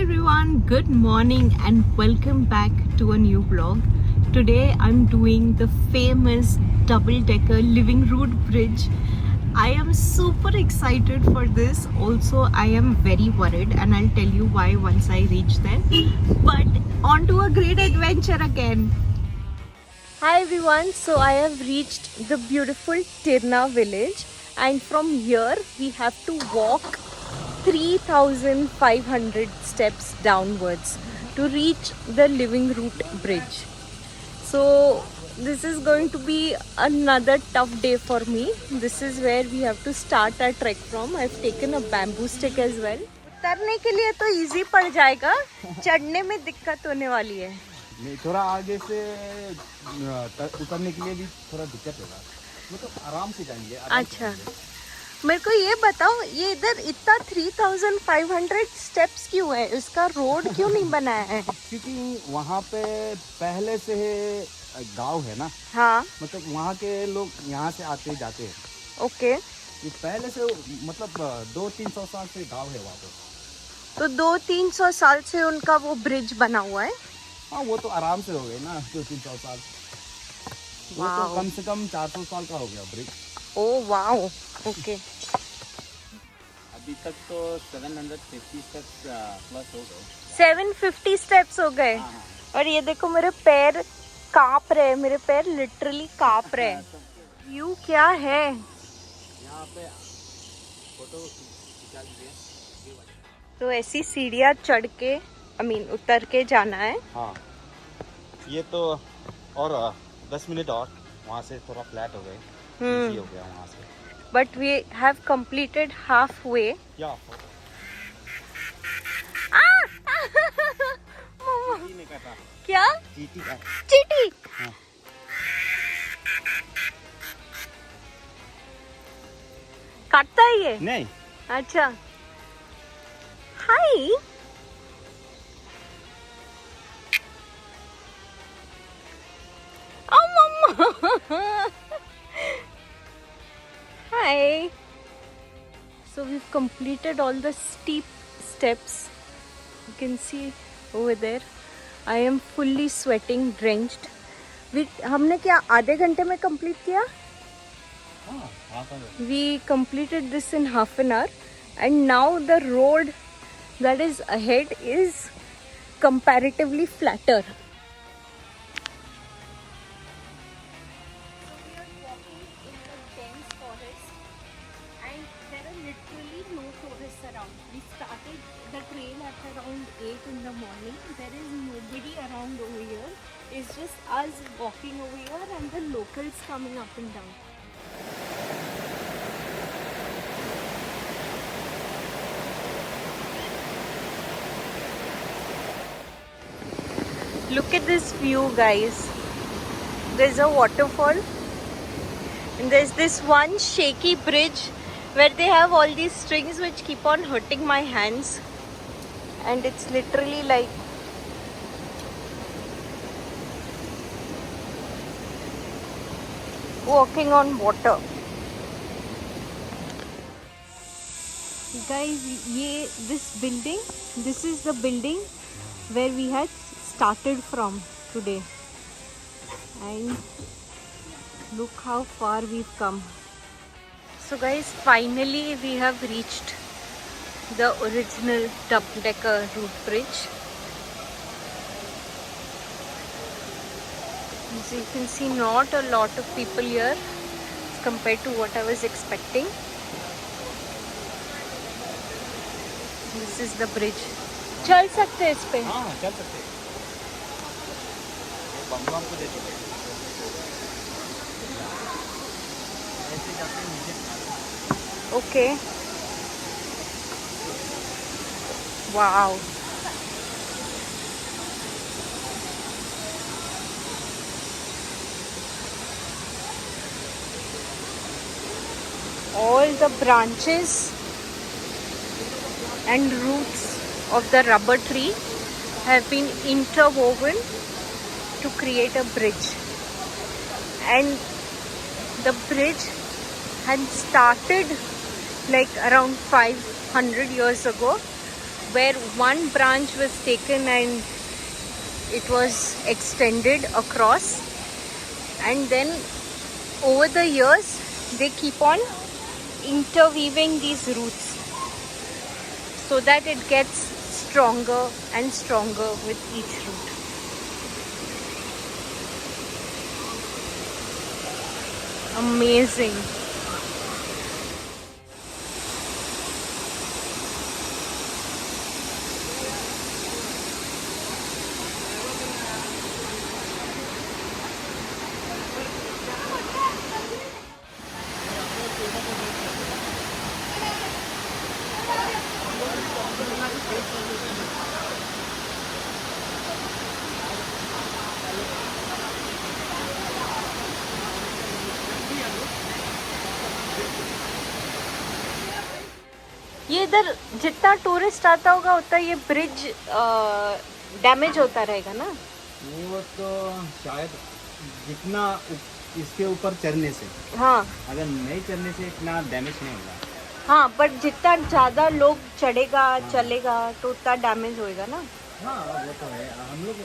everyone, good morning and welcome back to a new vlog. Today I'm doing the famous double-decker Living Root Bridge. I am super excited for this. Also, I am very worried and I'll tell you why once I reach there. But on to a great adventure again. Hi everyone, so I have reached the beautiful Tirna village and from here we have to walk 3,500 steps downwards to reach the Living Root Bridge. So this is going to be another tough day for me. This is where we have to start our trek from. I've taken a bamboo stick as well. उतरने के लिए तो easy पड़ जाएगा, चढ़ने में दिक्कत होने वाली है. नहीं, थोड़ा आगे से उतरने के लिए भी थोड़ा दिक्कत होगा. मतलब आराम से जाएंगे. अच्छा, मेरे को ये बताओ, ये इधर इतना 3,500 स्टेप्स क्यों है? इसका रोड क्यों नहीं बनाया है? क्योंकि वहाँ पे पहले से गांव है ना. हाँ, मतलब वहाँ के लोग यहाँ से आते जाते हैं. ओके. ये पहले से मतलब 200-300 साल से गांव है वहाँ पे. तो 200-300 साल से उनका वो ब्रिज बना हुआ है. हाँ, वो तो आराम से हो गए ना 200-300 साल. वो तो कम से कम 400 साल का हो गया ब्रिज. Oh wow, okay. अभी तक तो 750 स्टेप्स प्लस हो गए. 750 स्टेप्स हो गए. हाँ. और ये देखो मेरे पैर कांप रहे हैं, मेरे पैर लिटरली कांप रहे हैं. व्यू क्या है यहाँ पे? फोटो खिंचा लीजिए. तो ऐसी सीढ़ियाँ चढ़ के उतर के जाना है. हाँ, ये तो और 10 मिनट और वहाँ से थोड़ा फ्लैट हो गए. इजी हो गया वहाँ से. But we have completed half way. क्या चीटी ने काटा? क्या चीटी का? चीटी? हाँ. काटता है ये? नहीं. अच्छा. हाय. Hi. So we've completed all the steep steps. You can see over there. I am fully sweating, drenched. हमने क्या आधे घंटे में complete किया? We completed this in half an hour, and now the road that is ahead is comparatively flatter. We started the trail at around 8 in the morning. There is nobody around over here. It's just us walking over here and the locals coming up and down. Look at this view, guys. There's a waterfall and there's this one shaky bridge where they have all these strings which keep on hurting my hands, and it's literally like walking on water. Guys, this is the building where we had started from today, and look how far we've come. So guys, finally we have reached the original double-decker root bridge. As you can see, not a lot of people here compared to what I was expecting. This is the bridge. चल सकते हैं इस पे? हाँ, चल सकते हैं. Bamboo हमको दे दो. ऐसे जाते नीचे. Okay. Wow. All the branches and roots of the rubber tree have been interwoven to create a bridge. And the bridge had started like around 500 years ago where one branch was taken and it was extended across, and then over the years they keep on interweaving these roots so that it gets stronger and stronger with each root. Amazing. ये इधर जितना tourist आता होगा उतना ये bridge damage होता रहेगा ना? वो तो शायद जितना इसके ऊपर चढ़ने से, हाँ अगर नहीं चढ़ने से इतना डैमेज नहीं होगा। हाँ, पर जितना ज़्यादा लोग चढ़ेगा चलेगा तो उतना डैमेज होएगा ना? हाँ वो तो है। हम लोग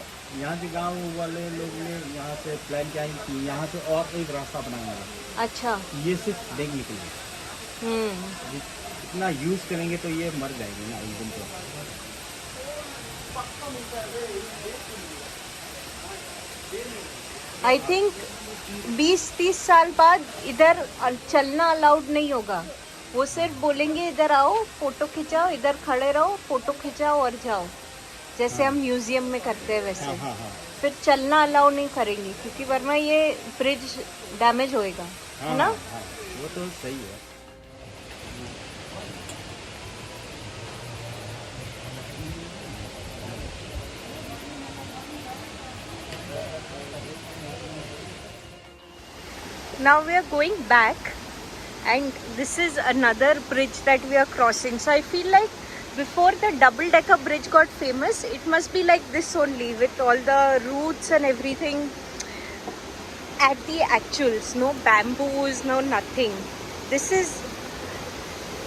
यहाँ के गांव वाले लोग ने यहाँ से प्लान किया है कि यहाँ से और एक रास्ता बनाएंगे। अच्छा। ये सिर्फ देख निकलेंगे। इतना यूज करेंगे तो ये मर जाएगी ना एक दिन तो। आई थिंक 20-30 साल बाद इधर चलना अलाउड नहीं होगा। वो सिर्फ बोलेंगे इधर आओ फोटो खिंचाओ, इधर खड़े रहो फोटो खिंचाओ और जाओ, जैसे हम म्यूजियम में करते हैं वैसे। हाँ। फिर चलना अलाउ नहीं करेंगे क्योंकि वरना ये ब्रिज डैमेज होएगा, है ना? वो तो सही है। Now we are going back and this is another bridge that we are crossing. So I feel like before the double decker bridge got famous, it must be like this only, with all the roots and everything at the actuals. No bamboos, no nothing. This is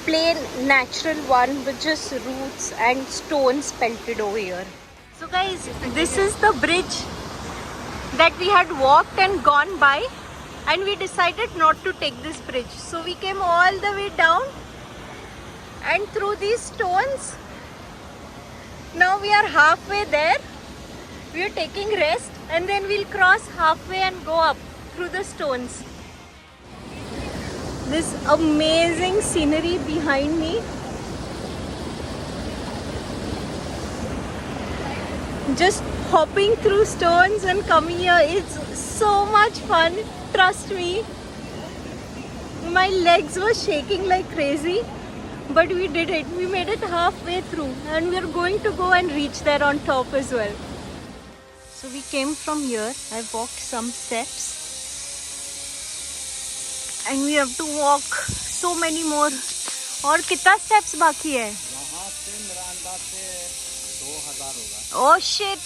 plain natural one with just roots and stones pelted over here. So guys, this is the bridge that we had walked and gone by, and we decided not to take this bridge. So we came all the way down and through these stones. Now we are halfway there. We are taking rest and then we'll cross halfway and go up through the stones. This amazing scenery behind me. Just hopping through stones and coming here, it's so much fun. Trust me, my legs were shaking like crazy, but we did it. We made it halfway through and we are going to go and reach there on top as well. So we came from here. I walked some steps and we have to walk so many more. और कितना steps बाकी है? यहाँ से मेरा अंदाज से 2000 होगा। Oh shit!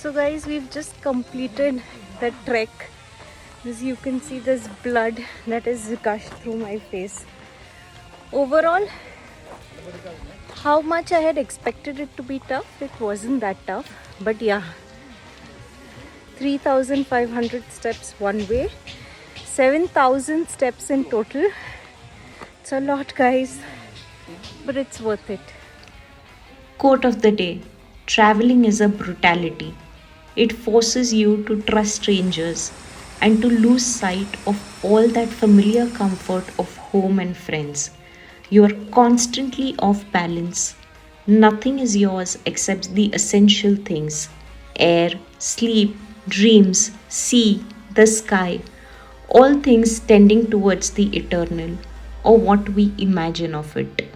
So guys, we've just completed the trek. As you can see, there's blood that has gushed through my face. Overall, how much I had expected it to be tough, it wasn't that tough. But yeah, 3,500 steps one way, 7,000 steps in total. It's a lot, guys, but it's worth it. Quote of the day: traveling is a brutality. It forces you to trust strangers and to lose sight of all that familiar comfort of home and friends. You are constantly off balance. Nothing is yours except the essential things: air, sleep, dreams, sea, the sky, all things tending towards the eternal, or what we imagine of it.